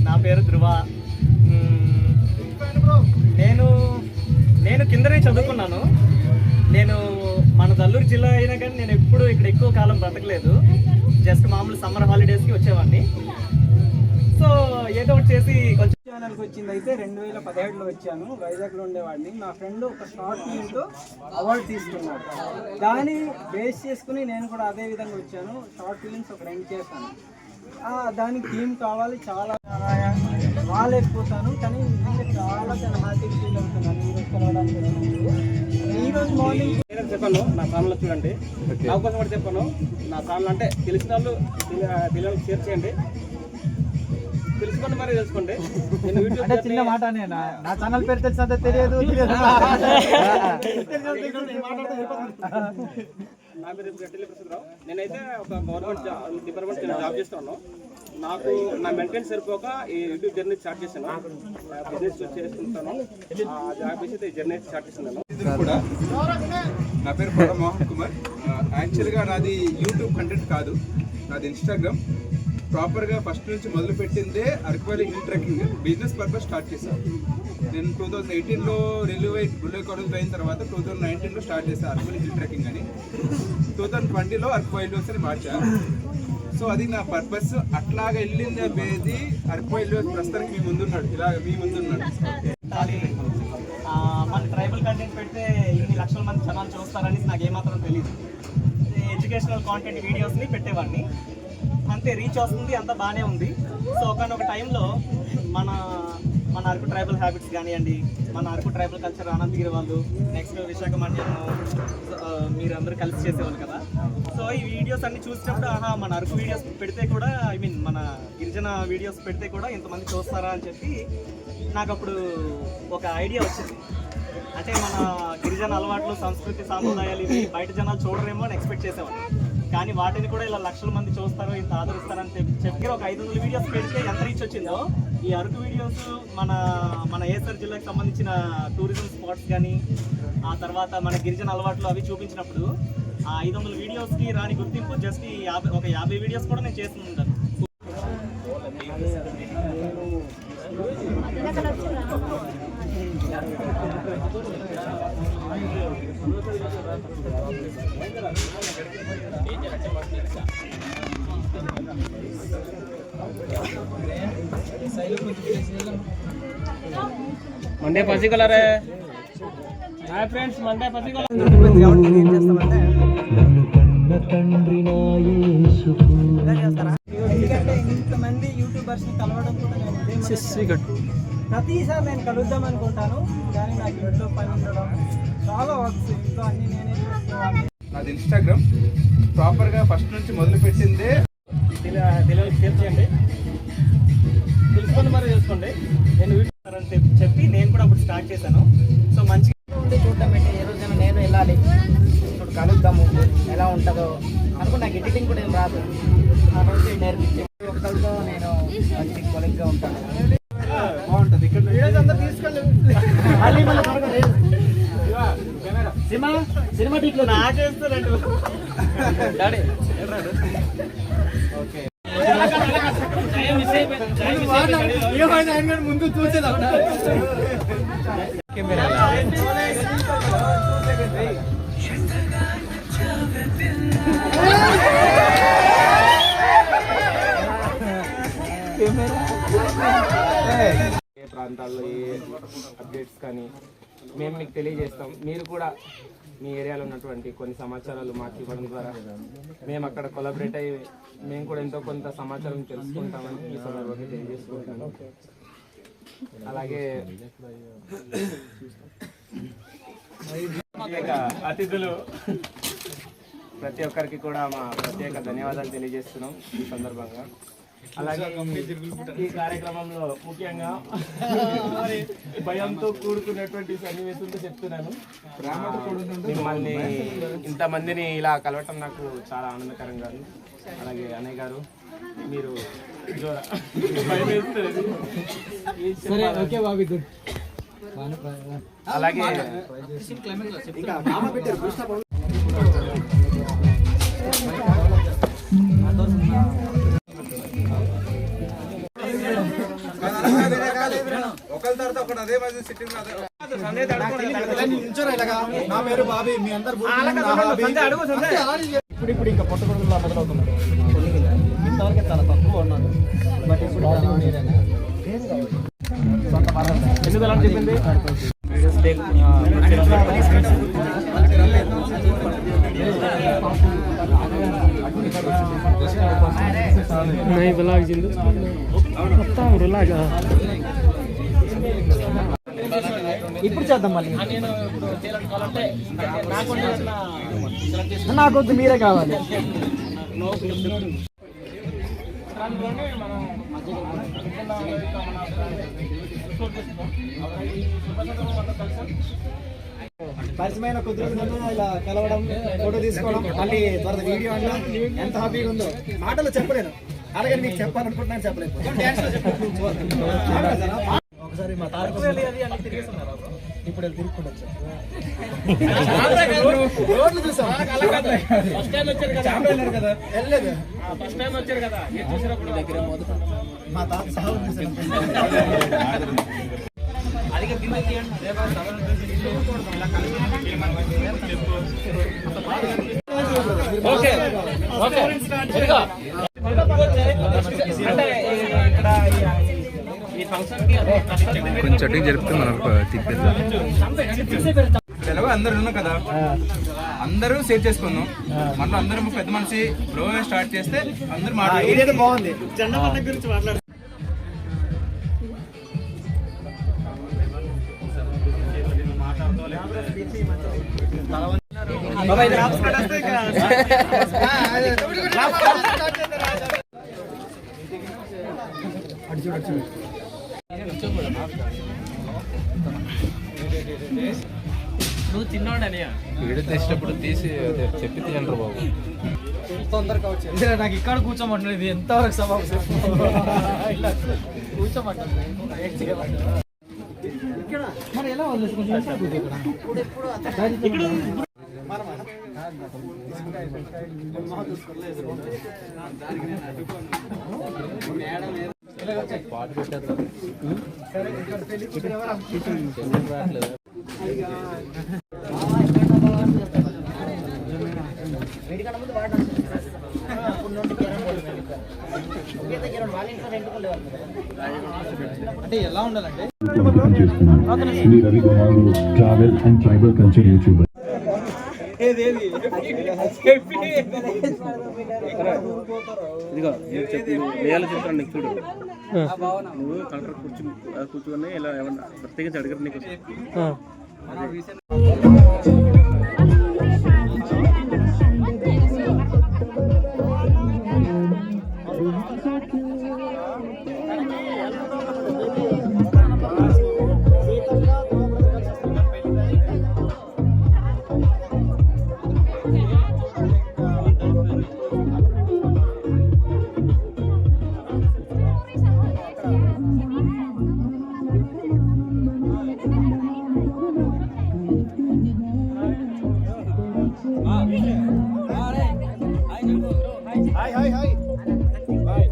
నా పేరు ధృవ. నేను కిందనే చదువుకున్నాను. నేను మన దల్లూరు జిల్లా అయినా కానీ నేను ఎప్పుడు ఇక్కడ ఎక్కువ కాలం బ్రతకలేదు. జస్ట్ మామూలు సమ్మర్ హాలిడేస్కి వచ్చేవాడిని. సో ఏదో ఒకటి చేసి కొంచెం ఛానల్కి వచ్చింది అయితే 2017లో వచ్చాను. వైజాగ్లో ఉండేవాడిని. నా ఫ్రెండ్ ఒక షార్ట్ ఫిల్మ్తో అవార్డు తీసుకున్నాడు. దాన్ని బేస్ చేసుకుని నేను కూడా అదే విధంగా వచ్చాను. షార్ట్ ఫిల్మ్స్ ఒక 2 చేశాను. దానికి టీం కావాలి, చాలా రాలేకపోతాను. కానీ చాలా హ్యాపీగా ఫీల్ అవుతున్నాను ఈరోజు కలవడానికి. ఈరోజు మార్నింగ్ చెప్పాను నా ఛానల్ చూడండి, అవకాశం కూడా చెప్పాను. నా ఛానల్ అంటే తెలిసిన వాళ్ళు పిల్లలకు షేర్ చేయండి, తెలుసుకోండి, మరి తెలుసుకోండి. అంటే చిన్న మాట, నా ఛానల్ పేరు తెలిసినంత తెలియదు. నా పేరు గట్టిల్లి ప్రసాదరావు. నేనైతే ఒక గవర్నమెంట్ డిపార్ట్మెంట్ జాబ్ చేస్తున్నాను. నాకు నా మెయింటెనెన్స్ సరిపోక ఈ యూట్యూబ్ జర్నీ స్టార్ట్ చేశాను. బిజినెస్ చేసుకుంటాను. జాబ్ చేసి జర్నీ స్టార్ట్ చేస్తున్నాను. కూడా నా పేరు పొడ మోహన్ కుమార్. యాక్చువల్గా నాది యూట్యూబ్ కంటెంట్ కాదు, నాది ఇన్స్టాగ్రామ్. ప్రాపర్గా ఫస్ట్ నుంచి మొదలు పెట్టిందే Araku valley hill trekking business purpose start చేశాను. నేను 2018లో రిలీవ్ అయ్యి బుల్లెట్ కాలేజ్ అయిన తర్వాత 2019లో స్టార్ట్ చేశాను అరకువల్లి హిల్ ట్రెక్కింగ్ అని. 2020లో అరకువల్లి అని మార్చాను. సో అది నా పర్పస్. అట్లాగా వెళ్ళింది అబ్బేది అరకువల్లి ప్రస్తుతానికి మీ ముందున్నాడు, ఇలా మీ ముందున్నాడు. మన ట్రైబల్ కంటెంట్ పెడితే ఇన్ని లక్షల మంది జనాలు చూస్తారని నాకు ఏమాత్రం తెలియదు. ఎడ్యుకేషనల్ కాంటెంట్ వీడియోస్ని పెట్టేవాడిని, అంతే, రీచ్ వస్తుంది, అంతా బాగానే ఉంది. సో ఒకనొక టైంలో మన అరకు ట్రైబల్ హ్యాబిట్స్ కానివ్వండి, మన అరకు ట్రైబల్ కల్చర్ అనంతగిరి వాళ్ళు, నెక్స్ట్ విశాఖపట్నం మీరందరూ కలిసి చేసేవాళ్ళు కదా. సో ఈ వీడియోస్ అన్ని చూసినప్పుడు మన అరకు వీడియోస్ పెడితే కూడా, ఐ మీన్ మన గిరిజన వీడియోస్ పెడితే కూడా ఇంతమంది చూస్తారా అని చెప్పి నాకు అప్పుడు ఒక ఐడియా వచ్చింది. అంటే మన గిరిజన అలవాట్లు, సంస్కృతి, సాంప్రదాయాలు ఇవి బయట జనాలు చూడరేమో అని ఎక్స్పెక్ట్ చేసేవాళ్ళు. కానీ వాటిని కూడా ఇలా లక్షల మంది చూస్తారు, ఇంత ఆదరిస్తారని చెప్పి ఒక 500 వీడియోస్ పెడితే ఎంత రీచ్ వచ్చిందో, ఈ అరకు వీడియోస్ మన ఏసర్ జిల్లాకి సంబంధించిన టూరిజం స్పాట్స్ కానీ, ఆ తర్వాత మన గిరిజన అలవాట్లు అవి చూపించినప్పుడు ఆ 500 వీడియోస్కి రాని గుర్తింపు జస్ట్ ఒక 50 వీడియోస్ కూడా నేను చేస్తుంటాను. మండే పసి కలర్ హాయ్ ఫ్రెండ్స్, మండే పసి కలర్. ఏం చేస్తామంటే ఎందుకంటే ఇంతమంది యూట్యూబర్స్ని కలవడం కూడా ప్రతిసారి నేను కలుద్దాం అనుకుంటాను, కానీ నాకు ఇంట్లో పని ఉండడం, చాలా వర్క్స్, ఇంట్లో అన్ని నేనే చేసుకోవాలి. నాది ఇన్స్టాగ్రామ్. ప్రాపర్గా ఫస్ట్ నుంచి మొదలు పెట్టిందే పిల్లలకి షేర్ చేయండి, తెలుసుకోండి, మరి తెలుసుకోండి. నేను వీడియో అని చెప్పి నేను కూడా అప్పుడు స్టార్ట్ చేశాను. సో మంచిగా ఉండి చూడటం ఏంటి, ఏ రోజైనా నేను వెళ్ళాలి, ఇప్పుడు కలుద్దాము, ఎలా ఉంటుందో అనుకో. నాకు ఎడిటింగ్ కూడా ఏం రాదు, ఆ రోజు నేర్పించి ఒకరితో నేను మంచి కొలిగ్గా ఉంటాను. బాగుంటుంది. ఇక్కడ సినిమాటిక్లో నా చేస్తారండి డాడీ. ఓకే, ముందు చూసేదా ఏ ప్రాంతాల్లో ఏ అప్డేట్స్ కానీ మేము మీకు తెలియజేస్తాం. మీరు కూడా మీ ఏరియాలో ఉన్నటువంటి కొన్ని సమాచారాలు మాకు ఇవ్వడం ద్వారా మేము అక్కడ కొలాబరేట్ అయ్యి మేము కూడా ఎంతో కొంత సమాచారం తెలుసుకుంటామని ఈ సందర్భంగా తెలియజేసుకుంటాను. అలాగే అతిథులు ప్రతి ఒక్కరికి కూడా మా ప్రత్యేక ధన్యవాదాలు తెలియజేస్తున్నాం ఈ సందర్భంగా. అలాగే ఈ కార్యక్రమంలో ముఖ్యంగా భయంతో కూడుకున్నటువంటి సన్నివేశంతో చెప్తున్నాను, మిమ్మల్ని ఇంతమందిని ఇలా కలవటం నాకు చాలా ఆనందకరంగా ఉంది. అలాగే అన్నయ్య గారు, మీరు అలాగే ఒకరి తర్వాత ఒకటి అదే మధ్య సిట్టింగ్ నా పేరు బాబీ, మీ అందరు ఇప్పుడు ఇంకా పుట్టగొడుగులా మొదలవుతున్నారు. ఇంతవరకు చాలా తక్కువ ఉన్నారు, బట్ ఇప్పుడు ఎందుకు అలా చెప్పింది? ఇప్పుడు చేద్దాం మళ్ళీ. నాకొద్దు, మీరే కావాలి. పరిచయమైన కొద్ది రోజులన్నా ఇలా కలవడం, ఫోటో తీసుకోవడం, మళ్ళీ త్వరగా వీడియో అనడం ఎంత హ్యాపీగా ఉందో మాటలు చెప్పలేను. అలాగే మీకు చెప్పాలనుకుంటున్నాను, చెప్పలేదు. ఒకసారి మా తారక ఇప్పుడు తిరుగుకుండా రోడ్లు చూసాం కదా, వెళ్ళలేదు. మా తాత సాగు కొంచెం జరుపుతున్నారు. ఎలాగో అందరు ఉన్నాం కదా, అందరూ సేవ్ చేసుకుందాం. మళ్ళీ అందరూ పెద్ద మనిషి లో స్టార్ట్ చేస్తే అందరూ మాట్లాడారు. బాగుంది. జెండా పండుగ గురించి మాట్లాడు. నువ్వు తిన్నాడని వీడియో తీసేటప్పుడు తీసి చెప్పి తినంటారు బాబు. తొందరగా వచ్చింది. నాకు ఇక్కడ కూర్చోమంటున్నది ఎంతవరకు సభ కూర్చోమంటారు. మరి ఎలా వదిలేసి అంటే ఎలా ఉండాలంటే Sri Ravi Kumar, travel and tribal culture YouTuber. ఇదిగో వేయాలి చెప్తాను నీకు చూడు. నువ్వు కలెక్టర్ కూర్చుని ఇలా ఏమన్నా ప్రత్యేకించి అడిగారు నీకు. హాయ్